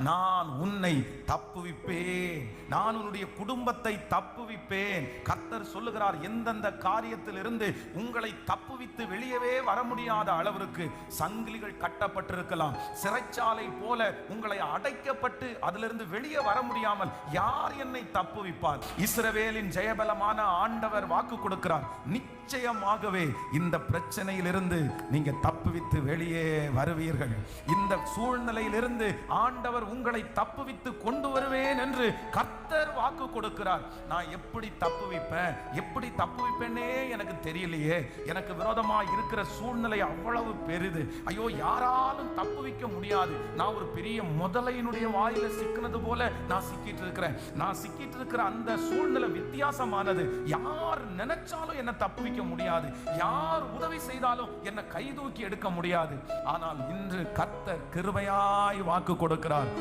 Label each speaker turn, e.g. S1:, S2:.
S1: நான் உன்னை தப்புவிப்பேன், நான் உன்னுடைய குடும்பத்தை தப்புவிப்பேன். கர்த்தர் சொல்லுகிறார், எந்தெந்த காரியத்திலிருந்து உங்களை தப்புவித்து வெளியவே வர முடியாத அளவிற்கு சங்கிலிகள் கட்டப்பட்டிருக்கலாம், சிறைச்சாலை போல உங்களை அடைக்கப்பட்டு அதிலிருந்து வெளியே வர முடியாமல் யார் என்னை தப்புவிப்பார்? இஸ்ரவேலின் ஜெயபலமான ஆண்டவர் வாக்கு கொடுக்கிறார், நிச்சயமாகவே இந்த பிரச்சனையிலிருந்து நீங்க தப்புவித்து வெளியே வருவீர்கள். இந்த சூழ்நிலையிலிருந்து ஆண்டவர் உங்களை தப்புவித்து கொண்டு வருவேன் என்று கர்த்தர் வாக்கு கொடுக்கிறார். நான் எப்படி தப்புவிப்பேன், எப்படி தப்புவிப்பேனே எனக்கு தெரியலையே, எனக்கு விரோதமா இருக்கிற சூழ்நிலை அவ்வளவு பெரிது, ஐயோ யாராலும் தப்புவிக்க முடியாது, நான் ஒரு பெரிய முதலையினுடைய வாயில சிக்கினது போல நான் சிக்கிட்டு இருக்கிறேன், நான் சிக்கிட்டு இருக்கிற அந்த சூழ்நிலை வித்தியாசமானது, யார் நினைச்சாலும் என்ன தப்புவிக்க முடியாது, யார் உதவி செய்தாலும் என்ன கை தூக்கி எடுக்க முடியாது. ஆனால் இன்று கர்த்தர் கிருபையாய் வாக்கு கொடுக்கிறார்,